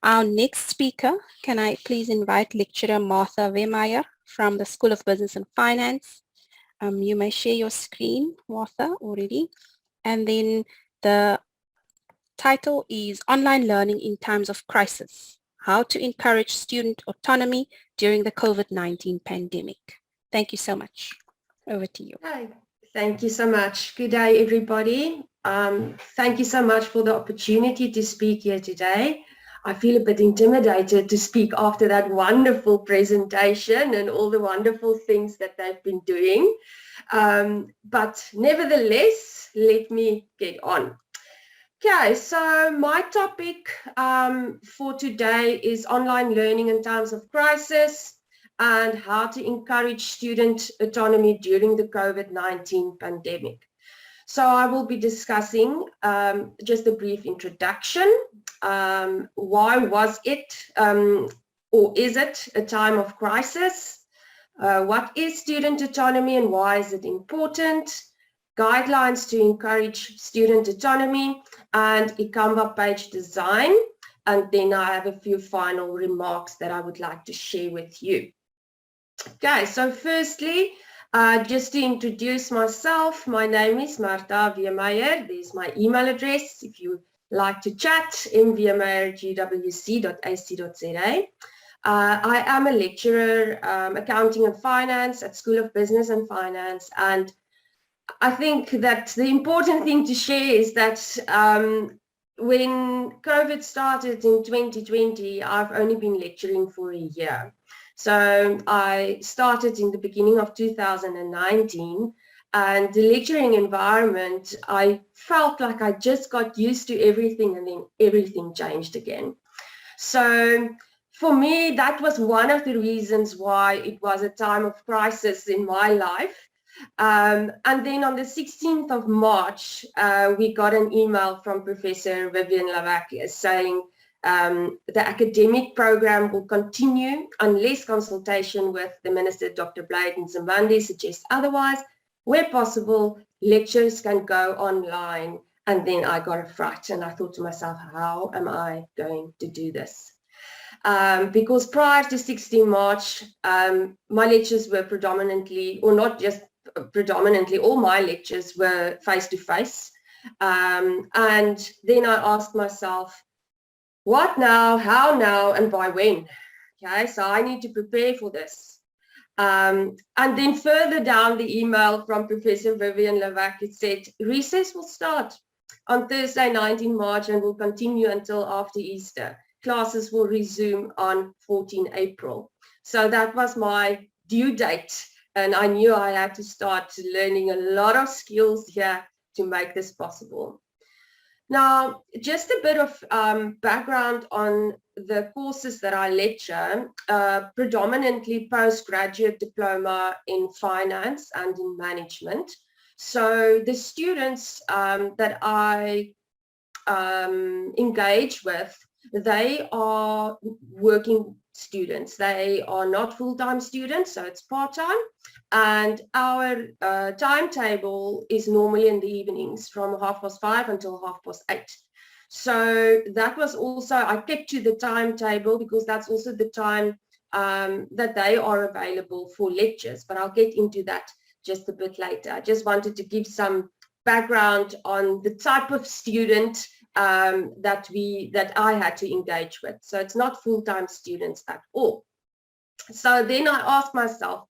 Our next speaker, can I please invite lecturer Martha Wehmeyer from the School of Business and Finance. You may share your screen, Martha, already. And then the title is Online Learning in Times of Crisis, How to Encourage Student Autonomy During the COVID-19 Pandemic. Thank you so much. Over to you. Hi. Thank you so much. Good day, everybody. Thank you so much for the opportunity to speak here today. I feel a bit intimidated to speak after that wonderful presentation and all the wonderful things that they've been doing. But nevertheless, let me get on. Okay, so my topic for today is online learning in times of crisis and how to encourage student autonomy during the COVID-19 pandemic. So I will be discussing just a brief introduction. Why was it or is it a time of crisis? What is student autonomy and why is it important? Guidelines to encourage student autonomy and Ecomba page design. And then I have a few final remarks that I would like to share with you. Okay, so firstly, just to introduce myself, my name is Martha Wehmeyer. There's my email address if you like to chat, mwmeyer@gwc.ac.za. I am a lecturer, accounting and finance at School of Business and Finance, and I think that the important thing to share is that when COVID started in 2020, I've only been lecturing for a year. So I started in the beginning of 2019, and the lecturing environment, I felt like I just got used to everything and then everything changed again. So for me, that was one of the reasons why it was a time of crisis in my life. And then on the 16th of March, we got an email from Professor Vivian Lavakia saying the academic program will continue unless consultation with the Minister, Dr. Bladen Zimande, suggests otherwise. Where possible, lectures can go online. And then I got a fright and I thought to myself, how am I going to do this? Because prior to 16 March, my lectures were predominantly, or not just predominantly, all my lectures were face-to-face. And then I asked myself, what now, how now, and by when? Okay, so I need to prepare for this. And then further down the email from Professor Vivian Lavac, it said, recess will start on Thursday, 19 March, and will continue until after Easter. Classes will resume on 14 April. So that was my due date. And I knew I had to start learning a lot of skills here to make this possible. Now, just a bit of background on the courses that I lecture, predominantly postgraduate diploma in finance and in management. So the students that I engage with, they are working students. They are not full-time students, so it's part-time. And our timetable is normally in the evenings from 5:30 until 8:30. So that was also, I kept to the timetable because that's also the time that they are available for lectures, but I'll get into that just a bit later. I just wanted to give some background on the type of student that I had to engage with. So it's not full-time students at all. So then I asked myself,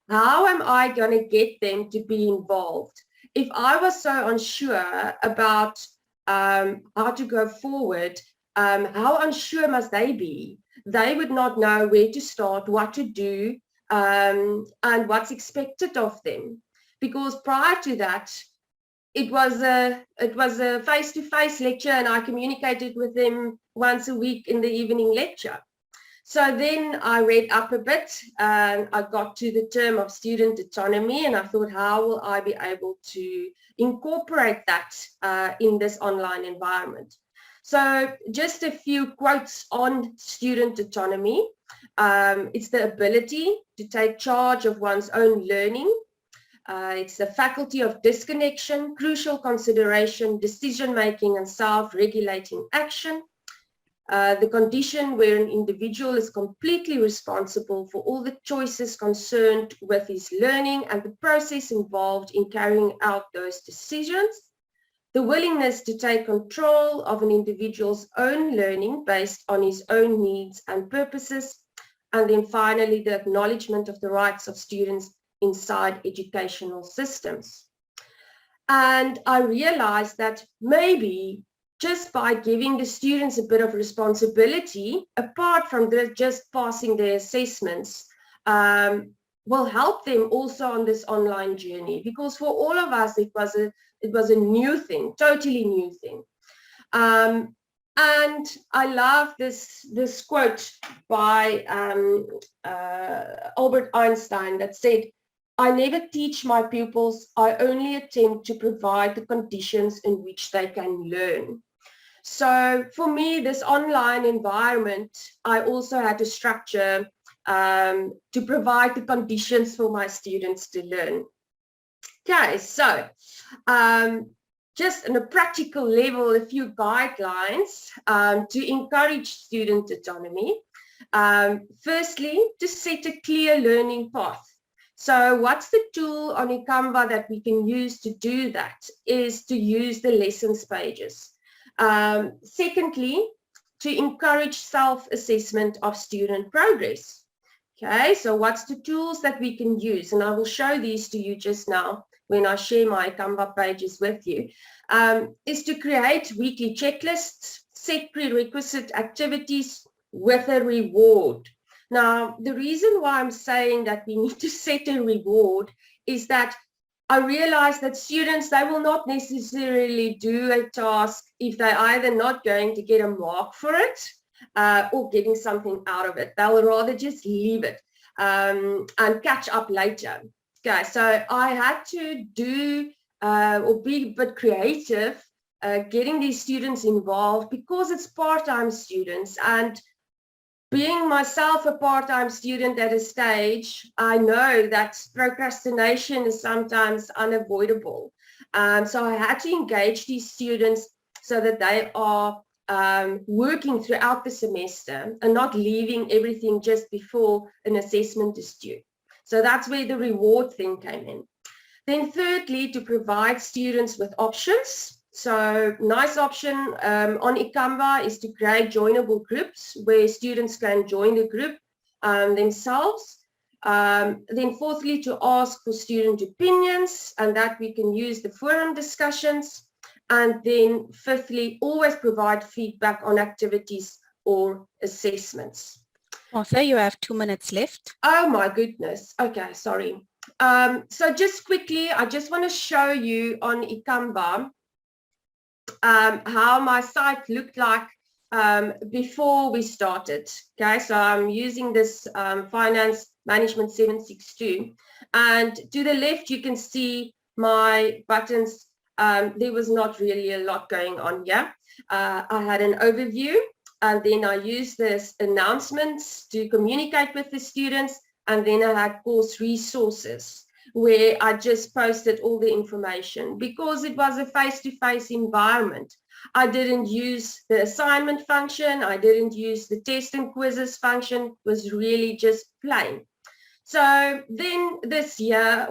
how am I going to get them to be involved? If I was so unsure about how to go forward, how unsure must they be? They would not know where to start, what to do, and what's expected of them. Because prior to that, it was a face-to-face lecture, and I communicated with them once a week in the evening lecture. So then I read up a bit and I got to the term of student autonomy, and I thought, how will I be able to incorporate that in this online environment? So just a few quotes on student autonomy. It's the ability to take charge of one's own learning. It's the faculty of disconnection, crucial consideration, decision-making, and self-regulating action. the condition where an individual is completely responsible for all the choices concerned with his learning and the process involved in carrying out those decisions. The willingness to take control of an individual's own learning based on his own needs and purposes. And then finally, the acknowledgement of the rights of students inside educational systems. And I realized that maybe just by giving the students a bit of responsibility, apart from just passing their assessments, will help them also on this online journey. Because for all of us, it was a new thing, totally new thing. And I love this quote by Albert Einstein that said, "I never teach my pupils, I only attempt to provide the conditions in which they can learn." So for me, this online environment, I also had to structure to provide the conditions for my students to learn. Okay, so just on a practical level, a few guidelines to encourage student autonomy. Firstly, to set a clear learning path. So what's the tool on Ecomba that we can use to do that is to use the lessons pages. Secondly, to encourage self-assessment of student progress. Okay, so what's the tools that we can use? And I will show these to you just now when I share my Ecomba pages with you, is to create weekly checklists, set prerequisite activities with a reward. Now, the reason why I'm saying that we need to set a reward is that I realize that students, they will not necessarily do a task if they're either not going to get a mark for it or getting something out of it. They'll rather just leave it and catch up later. Okay, so I had to do or be a bit creative getting these students involved because it's part-time students, and being myself a part-time student at a stage, I know that procrastination is sometimes unavoidable. So I had to engage these students so that they are working throughout the semester and not leaving everything just before an assessment is due. So that's where the reward thing came in. Then thirdly, to provide students with options. So nice option on Ecomba is to create joinable groups where students can join the group themselves. Then fourthly, to ask for student opinions, and that we can use the forum discussions. And then fifthly, always provide feedback on activities or assessments. Martha, you have 2 minutes left. Oh my goodness. Okay, sorry. So just quickly, I just want to show you on Ecomba how my site looked like before we started. Okay, so I'm using this Finance Management 762, and to the left you can see my buttons. There was not really a lot going on here. I had an overview, and then I used this announcements to communicate with the students, and then I had course resources where I just posted all the information. Because it was a face-to-face environment, I didn't use the assignment function, I didn't use the test and quizzes function, it was really just plain. So then this year,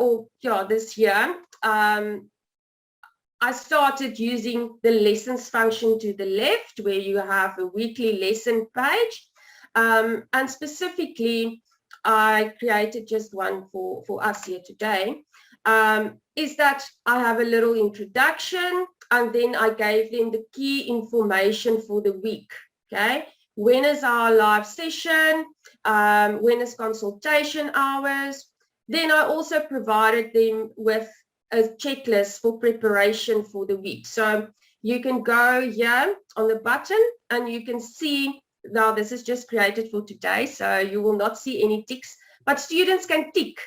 I started using the lessons function to the left, where you have a weekly lesson page, and specifically I created just one for us here today, is that I have a little introduction, and then I gave them the key information for the week. Okay, when is our live session, when is consultation hours. Then I also provided them with a checklist for preparation for the week. So you can go here on the button and you can see, now this is just created for today, so you will not see any ticks, but students can tick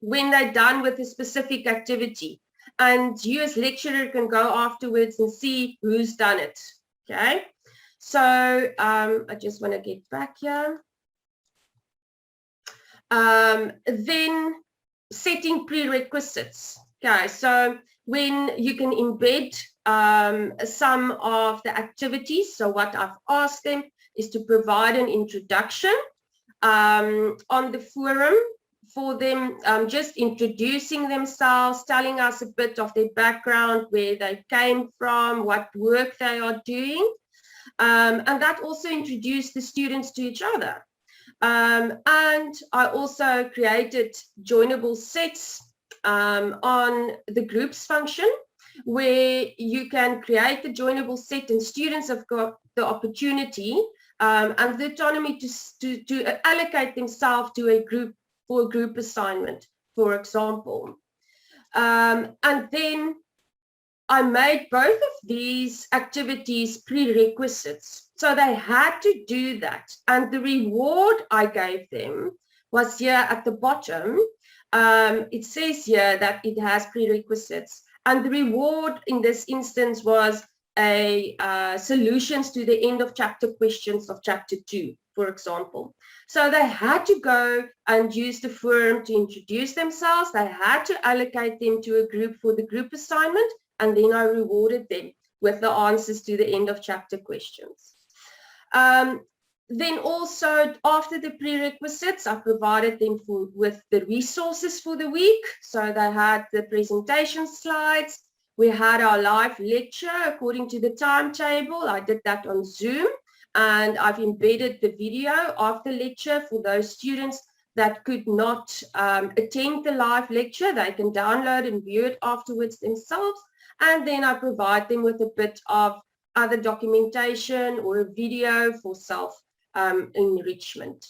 when they're done with a specific activity, and you as lecturer can go afterwards and see who's done it. Okay, so I just want to get back here. Then setting prerequisites. Okay, so when you can embed some of the activities, so what I've asked them is to provide an introduction on the forum for them, just introducing themselves, telling us a bit of their background, where they came from, what work they are doing. And that also introduced the students to each other. And I also created joinable sets on the groups function, where you can create the joinable set and students have got the opportunity and the autonomy to allocate themselves to a group for a group assignment, for example. And then I made both of these activities prerequisites. So they had to do that. And the reward I gave them was here at the bottom. It says here that it has prerequisites. And the reward in this instance was a solutions to the end of chapter questions of chapter 2, for example. So they had to go and use the forum to introduce themselves. They had to allocate them to a group for the group assignment. And then I rewarded them with the answers to the end of chapter questions. Then also after the prerequisites, I provided them with the resources for the week. So they had the presentation slides. We had our live lecture according to the timetable. I did that on Zoom, and I've embedded the video of the lecture for those students that could not attend the live lecture. They can download and view it afterwards themselves. And then I provide them with a bit of other documentation or a video for self-enrichment.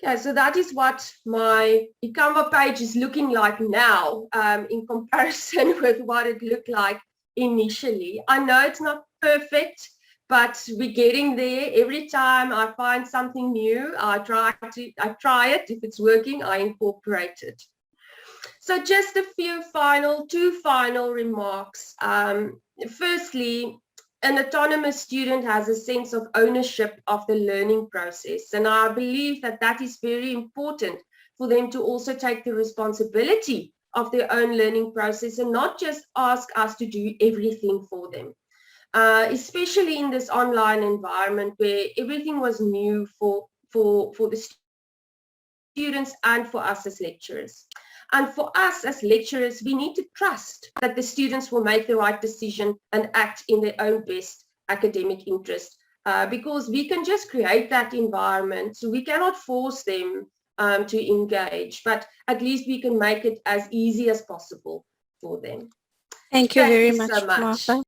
Okay, so that is what my Ecomba page is looking like now in comparison with what it looked like initially. I know it's not perfect, but we're getting there. Every time I find something new, I try it. If it's working, I incorporate it. So just two final remarks. Firstly, an autonomous student has a sense of ownership of the learning process. And I believe that that is very important for them to also take the responsibility of their own learning process and not just ask us to do everything for them. Especially in this online environment where everything was new for the students and for us as lecturers. And for us as lecturers, we need to trust that the students will make the right decision and act in their own best academic interest, because we can just create that environment. So we cannot force them to engage, but at least we can make it as easy as possible for them. Thank you very much, so much. Martha.